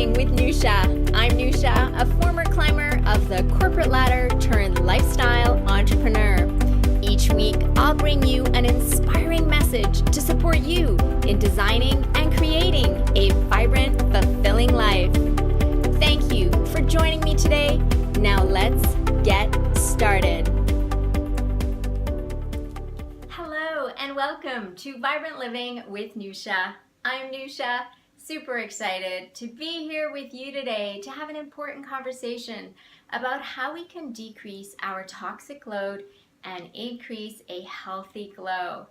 Living with Nousha. I'm Nousha, a former climber of the corporate ladder turned lifestyle entrepreneur. Each week, I'll bring you an inspiring message to support you in designing and creating a vibrant, fulfilling life. Thank you for joining me today. Now let's get started. Hello and welcome to Vibrant Living with Nousha. I'm Nousha. Super excited to be here with you today to have an important conversation about how we can decrease our toxic load and increase a healthy glow.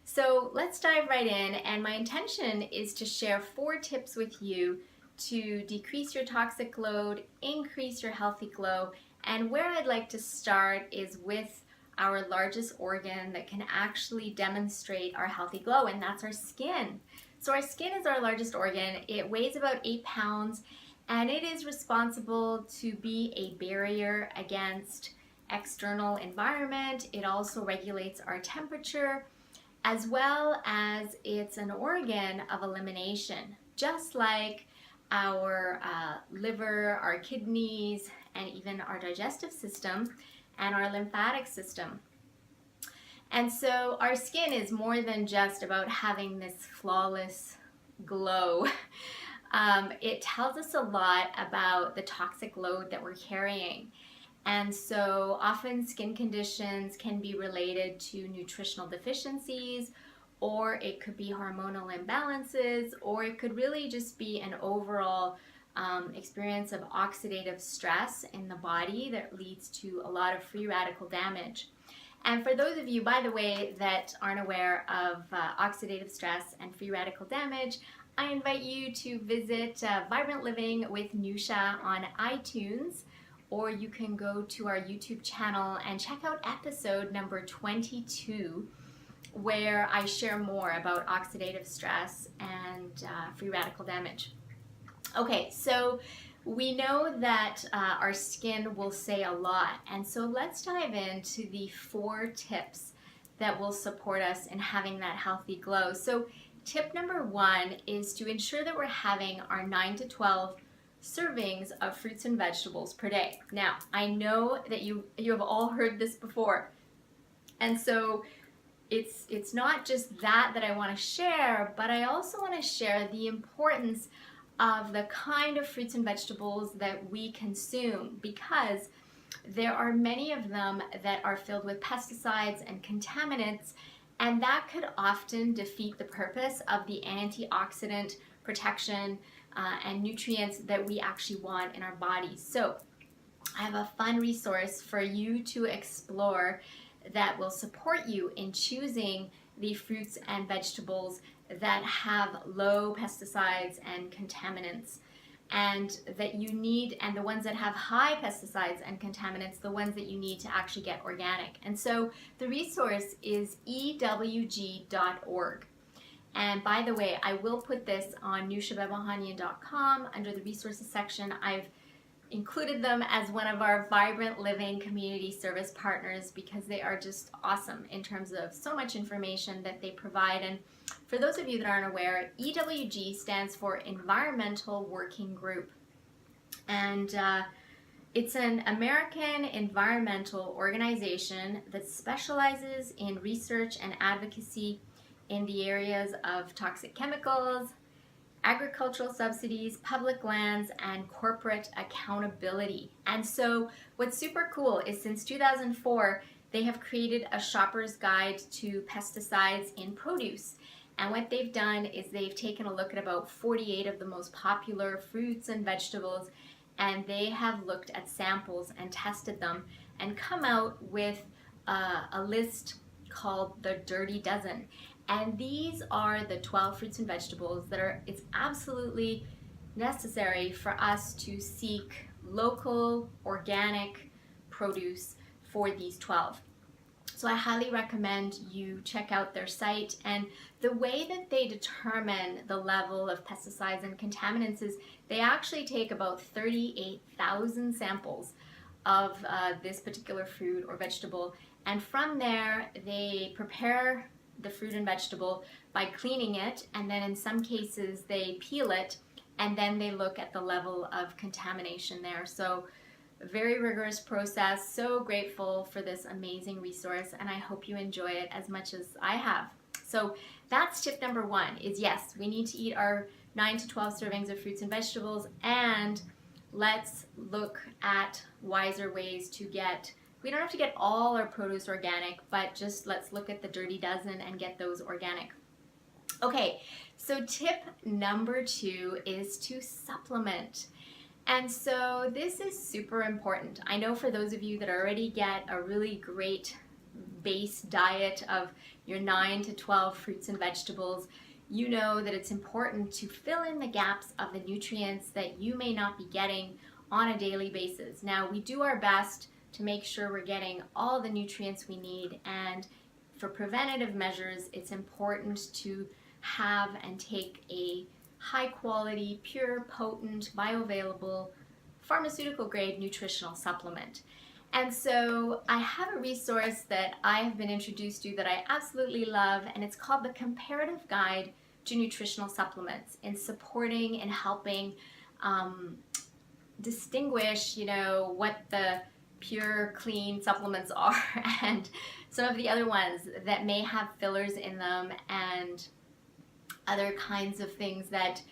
So let's dive right in, and my intention is to share 4 tips with you to decrease your toxic load, increase your healthy glow, and where I'd like to start is with our largest organ that can actually demonstrate our healthy glow, and that's our skin. So our skin is our largest organ. It weighs about 8 pounds, and it is responsible to be a barrier against external environment. It also regulates our temperature, as well as it's an organ of elimination, just like our liver, our kidneys, and even our digestive system and our lymphatic system. And so our skin is more than just about having this flawless glow. It tells us a lot about the toxic load that we're carrying. And so often skin conditions can be related to nutritional deficiencies, or it could be hormonal imbalances, or it could really just be an overall experience of oxidative stress in the body that leads to a lot of free radical damage. And for those of you, by the way, that aren't aware of oxidative stress and free radical damage, I invite you to visit Vibrant Living with Nousha on iTunes, or you can go to our YouTube channel and check out episode number 22, where I share more about oxidative stress and free radical damage. Okay, so we know that our skin will say a lot, and so let's dive into the 4 tips that will support us in having that healthy glow. So tip number 1 is to ensure that we're having our 9 to 12 servings of fruits and vegetables per day. Now, I know that you have all heard this before, and so it's not just that I want to share, but I also want to share the importance of the kind of fruits and vegetables that we consume, because there are many of them that are filled with pesticides and contaminants, and that could often defeat the purpose of the antioxidant protection and nutrients that we actually want in our bodies. So I have a fun resource for you to explore that will support you in choosing the fruits and vegetables that have low pesticides and contaminants, and that you need, and the ones that have high pesticides and contaminants, the ones that you need to actually get organic. And so the resource is EWG.org. And by the way, I will put this on noushabehbahanian.com under the resources section. I've included them as one of our Vibrant Living community service partners because they are just awesome in terms of so much information that they provide. And for those of you that aren't aware, EWG stands for Environmental Working Group. And it's an American environmental organization that specializes in research and advocacy in the areas of toxic chemicals, agricultural subsidies, public lands, and corporate accountability. And so what's super cool is since 2004, they have created a shopper's guide to pesticides in produce. And what they've done is they've taken a look at about 48 of the most popular fruits and vegetables, and they have looked at samples and tested them and come out with a list called the Dirty Dozen. And these are the 12 fruits and vegetables that it's absolutely necessary for us to seek local, organic produce for these 12. So I highly recommend you check out their site. And the way that they determine the level of pesticides and contaminants is they actually take about 38,000 samples of this particular fruit or vegetable. And from there, they prepare the fruit and vegetable by cleaning it, and then in some cases they peel it and then they look at the level of contamination there. So a very rigorous process. So grateful for this amazing resource, and I hope you enjoy it as much as I have. So that's tip number 1, is yes, we need to eat our 9 to 12 servings of fruits and vegetables, and let's look at wiser ways to get, we don't have to get all our produce organic, but just let's look at the Dirty Dozen and get those organic. Okay, so tip number 2 is to supplement. And so this is super important. I know for those of you that already get a really great base diet of your 9 to 12 fruits and vegetables, you know that it's important to fill in the gaps of the nutrients that you may not be getting on a daily basis. Now, we do our best to make sure we're getting all the nutrients we need, and for preventative measures, it's important to have and take a high quality, pure, potent, bioavailable, pharmaceutical grade nutritional supplement. And so I have a resource that I have been introduced to that I absolutely love, and it's called the Comparative Guide to Nutritional Supplements, in supporting and helping distinguish, what the pure, clean supplements are and some of the other ones that may have fillers in them and other kinds of things that,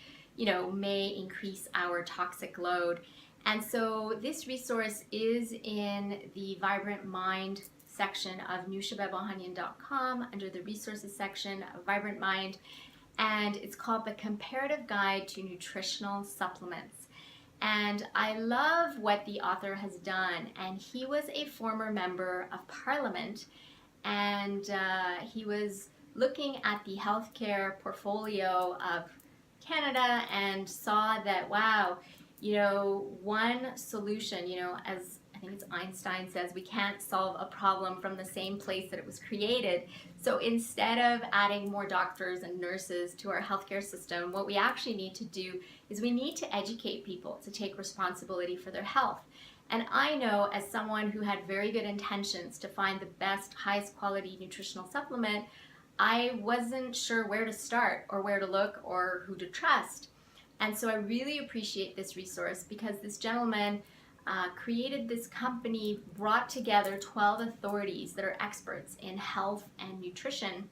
may increase our toxic load. And so this resource is in the Vibrant Mind section of NoushaBehbahanian.com under the resources section of Vibrant Mind, and it's called the Comparative Guide to Nutritional Supplements. And I love what the author has done, and he was a former member of Parliament, and he was looking at the healthcare portfolio of Canada and saw that, wow, one solution, as I think it's Einstein says, we can't solve a problem from the same place that it was created. So instead of adding more doctors and nurses to our healthcare system, what we actually need to do is we need to educate people to take responsibility for their health. And I know, as someone who had very good intentions to find the best, highest quality nutritional supplement, I wasn't sure where to start or where to look or who to trust. And so I really appreciate this resource, because this gentleman created this company, brought together 12 authorities that are experts in health and nutrition,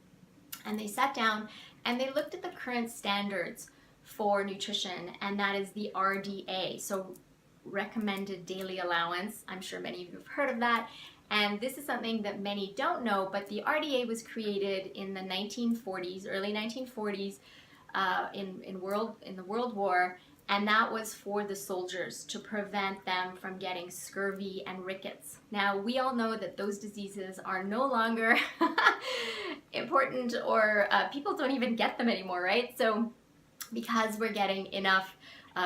and they sat down and they looked at the current standards for nutrition, and that is the RDA, so recommended daily allowance. I'm sure many of you have heard of that, and this is something that many don't know, but the RDA was created in the 1940s, early 1940s, in the World War, and that was for the soldiers, to prevent them from getting scurvy and rickets. Now, we all know that those diseases are no longer important, or people don't even get them anymore, right? So because we're getting enough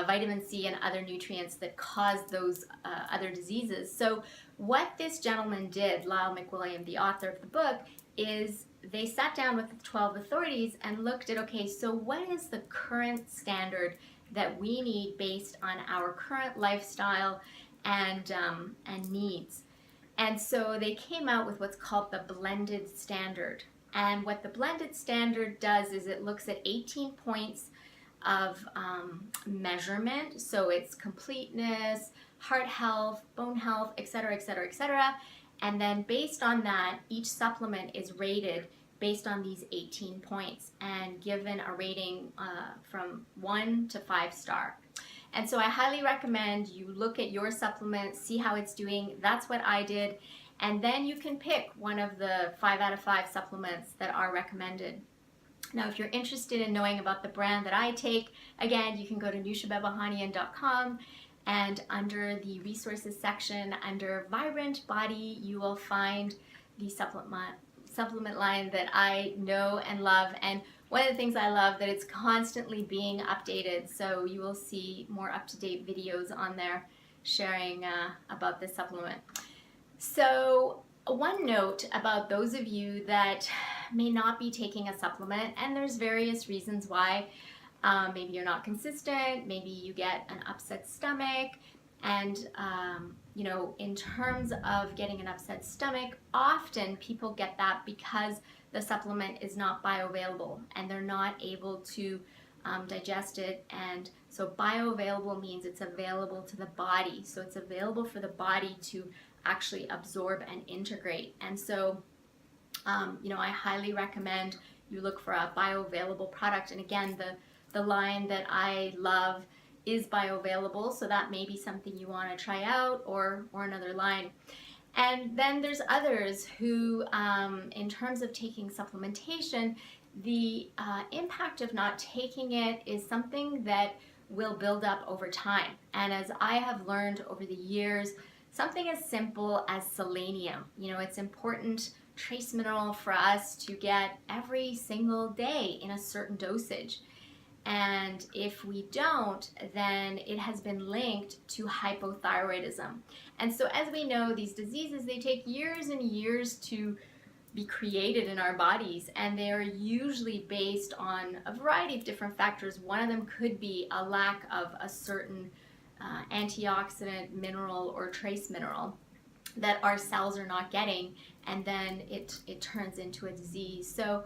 vitamin C and other nutrients that cause those other diseases. So what this gentleman did, Lyle McWilliam, the author of the book, is they sat down with the 12 authorities and looked at, okay, so what is the current standard that we need based on our current lifestyle and needs. And so they came out with what's called the blended standard. And what the blended standard does is it looks at 18 points of measurement. So it's completeness, heart health, bone health, etc., etc., etc. And then based on that, each supplement is rated based on these 18 points and given a rating from 1 to 5 star. And so I highly recommend you look at your supplement, see how it's doing. That's what I did. And then you can pick one of the 5 out of 5 supplements that are recommended. Now, if you're interested in knowing about the brand that I take, again, you can go to NoushaBehbahanian.com, and under the resources section, under Vibrant Body, you will find the supplement line that I know and love. And one of the things I love, that it's constantly being updated, so you will see more up-to-date videos on there sharing about this supplement. So one note about those of you that may not be taking a supplement, and there's various reasons why. Maybe you're not consistent, maybe you get an upset stomach, and in terms of getting an upset stomach, often people get that because the supplement is not bioavailable and they're not able to digest it and So bioavailable means it's available to the body. So it's available for the body to actually absorb and integrate. And so, I highly recommend you look for a bioavailable product. And again, the line that I love is bioavailable, so that may be something you want to try out, or another line. And then there's others who, in terms of taking supplementation, the impact of not taking it is something that will build up over time. And as I have learned over the years, something as simple as selenium, it's important trace mineral for us to get every single day in a certain dosage. And if we don't, then it has been linked to hypothyroidism. And so as we know, these diseases, they take years and years to be created in our bodies, and they are usually based on a variety of different factors. One of them could be a lack of a certain antioxidant mineral or trace mineral that our cells are not getting, and then it turns into a disease. So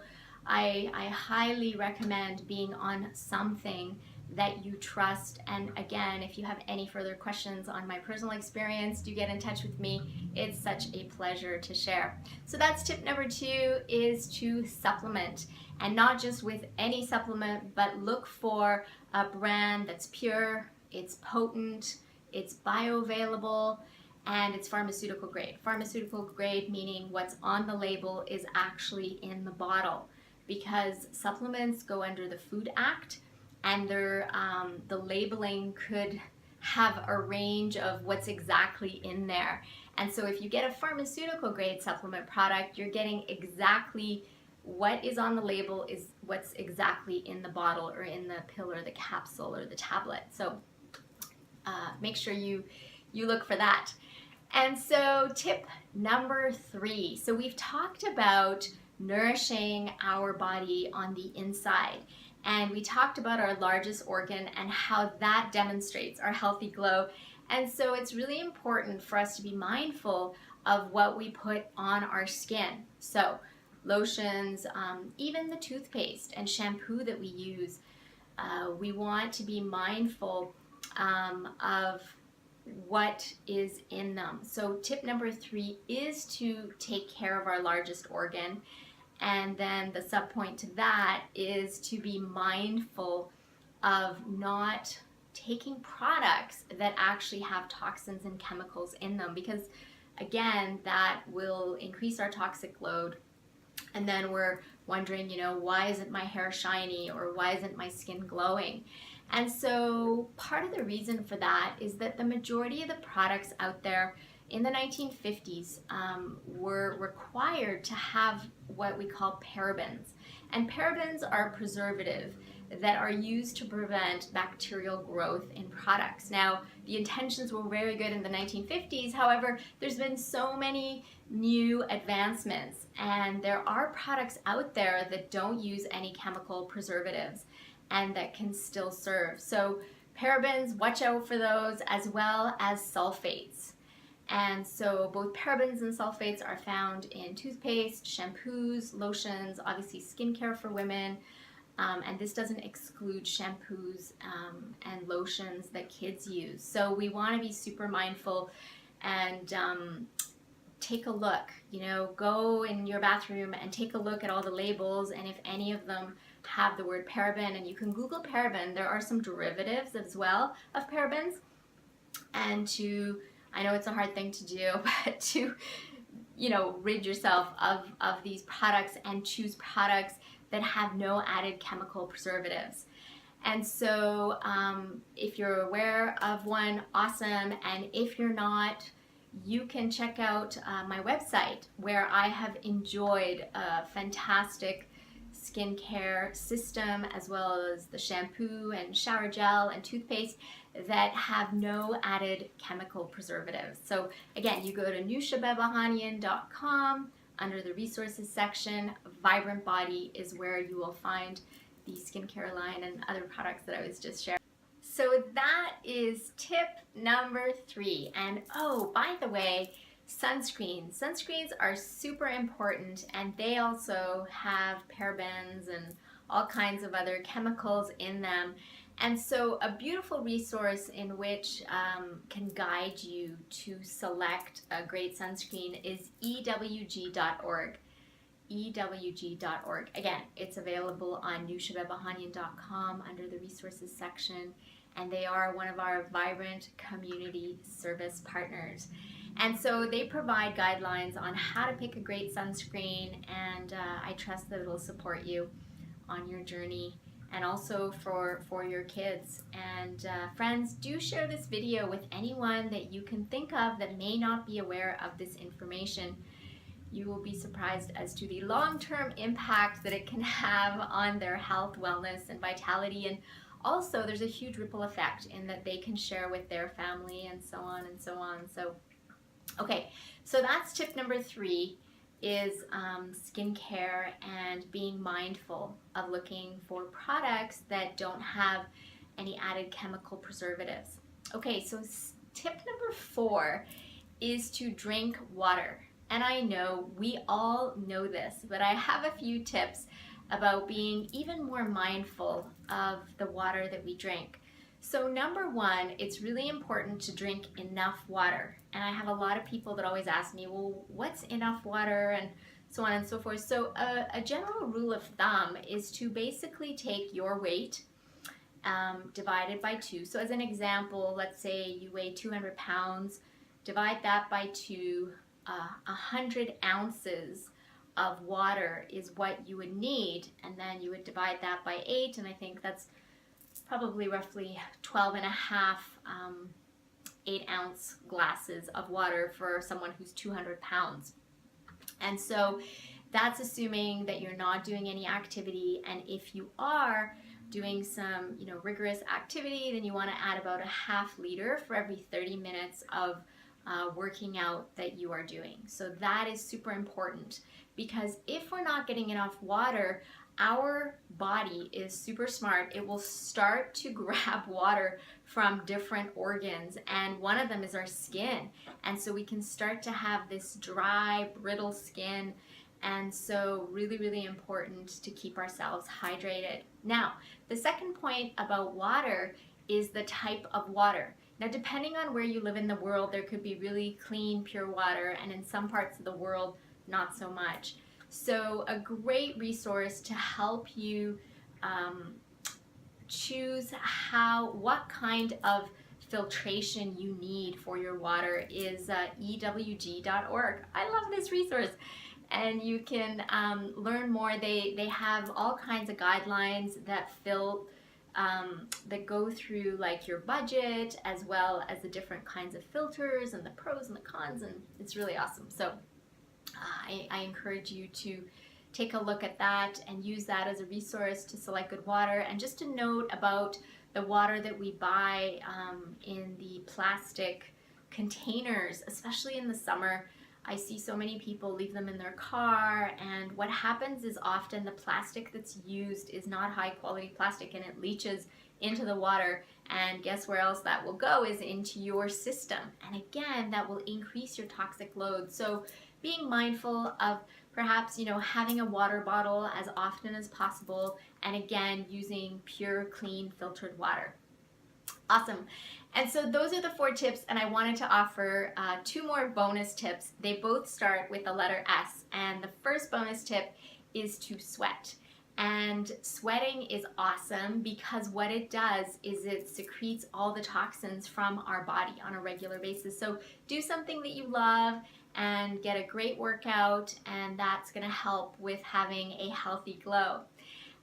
I highly recommend being on something that you trust. And again, if you have any further questions on my personal experience, do get in touch with me. It's such a pleasure to share. So that's tip number 2, is to supplement, and not just with any supplement, but look for a brand that's pure, it's potent, it's bioavailable, and it's pharmaceutical grade. Pharmaceutical grade meaning what's on the label is actually in the bottle, because supplements go under the Food Act, and the labeling could have a range of what's exactly in there. And so if you get a pharmaceutical grade supplement product, you're getting exactly what is on the label is what's exactly in the bottle or in the pill or the capsule or the tablet. So make sure you look for that. And so tip number 3. So we've talked about nourishing our body on the inside. And we talked about our largest organ and how that demonstrates our healthy glow. And so it's really important for us to be mindful of what we put on our skin. So lotions, even the toothpaste and shampoo that we use, we want to be mindful of what is in them. So tip number 3 is to take care of our largest organ. And then the subpoint to that is to be mindful of not taking products that actually have toxins and chemicals in them, because again, that will increase our toxic load. And then we're wondering, why isn't my hair shiny, or why isn't my skin glowing? And so part of the reason for that is that the majority of the products out there in the 1950s were required to have what we call parabens. And parabens are preservative that are used to prevent bacterial growth in products. Now, the intentions were very good in the 1950s. However, there's been so many new advancements, and there are products out there that don't use any chemical preservatives and that can still serve. So parabens, watch out for those, as well as sulfates. And so both parabens and sulfates are found in toothpaste, shampoos, lotions, obviously skincare for women, and this doesn't exclude shampoos and lotions that kids use. So we want to be super mindful and take a look, go in your bathroom and take a look at all the labels, and if any of them have the word paraben, and you can Google paraben, there are some derivatives as well of parabens, and I know it's a hard thing to do, but to, rid yourself of these products and choose products that have no added chemical preservatives. And so if you're aware of one, awesome. And if you're not, you can check out my website, where I have enjoyed a fantastic skincare system, as well as the shampoo and shower gel and toothpaste that have no added chemical preservatives. So again, you go to NoushaBehbahanian.com. Under the resources section, Vibrant Body is where you will find the skincare line and other products that I was just sharing. So that is tip number 3. And oh, by the way, sunscreens. Sunscreens are super important, and they also have parabens and all kinds of other chemicals in them. And so a beautiful resource in which can guide you to select a great sunscreen is EWG.org. EWG.org. Again, it's available on noushabehbahanian.com under the resources section, and they are one of our vibrant community service partners. And so they provide guidelines on how to pick a great sunscreen, and I trust that it'll support you on your journey and also for your kids. And friends, do share this video with anyone that you can think of that may not be aware of this information. You will be surprised as to the long-term impact that it can have on their health, wellness, and vitality. And also, there's a huge ripple effect in that they can share with their family and so on and so on. So, okay, so that's tip number 3 is skincare and being mindful of looking for products that don't have any added chemical preservatives. Okay, so tip number 4 is to drink water. And I know we all know this, but I have a few tips about being even more mindful of the water that we drink. So number 1, it's really important to drink enough water. And I have a lot of people that always ask me, well, what's enough water, and so on and so forth. So a general rule of thumb is to basically take your weight divided by 2. So as an example, let's say you weigh 200 pounds, divide that by 2. 100 ounces of water is what you would need, and then you would divide that by 8, and I think that's probably roughly 12 and a half 8-ounce glasses of water for someone who's 200 pounds. And so that's assuming that you're not doing any activity, and if you are doing some rigorous activity, then you want to add about a half liter for every 30 minutes of working out that you are doing. So that is super important, because if we're not getting enough water, our body is super smart. It will start to grab water from different organs, and one of them is our skin. And so we can start to have this dry, brittle skin. And so really, really important to keep ourselves hydrated. Now, the second point about water is the type of water. Now, depending on where you live in the world, there could be really clean, pure water, and in some parts of the world, not so much. So a great resource to help you choose what kind of filtration you need for your water is EWG.org. I love this resource. And you can learn more. They have all kinds of guidelines that go through like your budget, as well as the different kinds of filters and the pros and the cons, and it's really awesome. So I encourage you to take a look at that and use that as a resource to select good water. And just a note about the water that we buy in the plastic containers, especially in the summer. I see so many people leave them in their car, and what happens is often the plastic that's used is not high quality plastic, and it leaches into the water, and guess where else that will go is into your system. And again, that will increase your toxic load. So being mindful of perhaps having a water bottle as often as possible, and again, using pure, clean, filtered water. Awesome. And so those are the 4 tips, and I wanted to offer 2 more bonus tips. They both start with the letter S, and the first bonus tip is to sweat. And sweating is awesome because what it does is it secretes all the toxins from our body on a regular basis. So do something that you love and get a great workout, and that's going to help with having a healthy glow.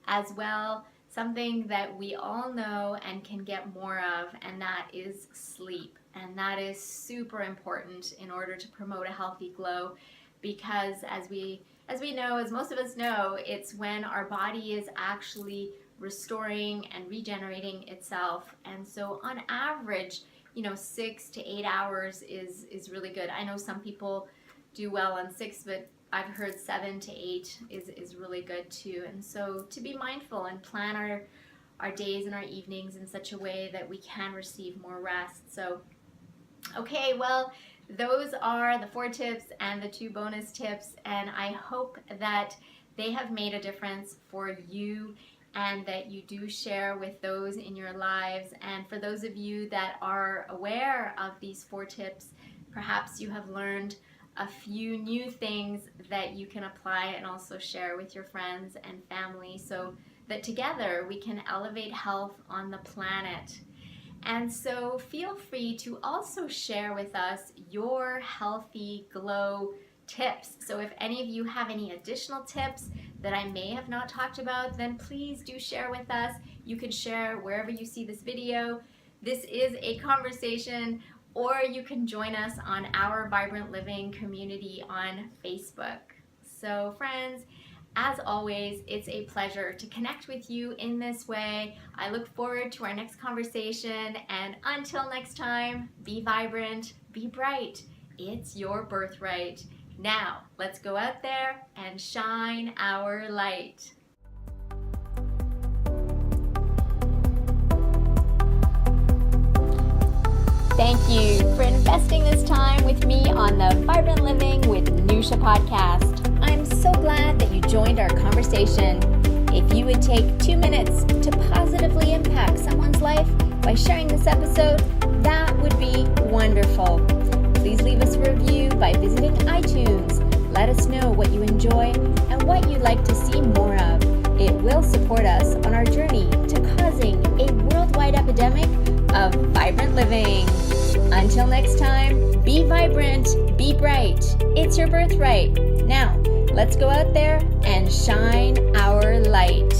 As well, something that we all know and can get more of, and that is sleep. And that is super important in order to promote a healthy glow, because as we know, as most of us know, it's when our body is actually restoring and regenerating itself. And so on average, 6 to 8 hours is really good. I know some people do well on 6, but I've heard 7 to 8 is really good too. And so to be mindful and plan our days and our evenings in such a way that we can receive more rest. So, okay, well, those are the 4 tips and the 2 bonus tips, and I hope that they have made a difference for you and that you do share with those in your lives. And for those of you that are aware of these 4 tips, perhaps you have learned a few new things that you can apply and also share with your friends and family, so that together we can elevate health on the planet. And so feel free to also share with us your healthy glow tips. So if any of you have any additional tips that I may have not talked about, then please do share with us. You can share wherever you see this video. This is a conversation, or you can join us on our Vibrant Living community on Facebook. So friends, as always, it's a pleasure to connect with you in this way. I look forward to our next conversation, and until next time, be vibrant, be bright. It's your birthright. Now, let's go out there and shine our light. Thank you for investing this time with me on the Vibrant Living with Nousha podcast. I'm so glad that you joined our conversation. If you would take 2 minutes to positively impact someone's life by sharing this episode, that would be wonderful. Please leave us a review by visiting iTunes. Let us know what you enjoy and what you'd like to see more of. It will support us on our journey to causing a worldwide epidemic of vibrant living. Until next time, be vibrant, be bright. It's your birthright. Now, let's go out there and shine our light.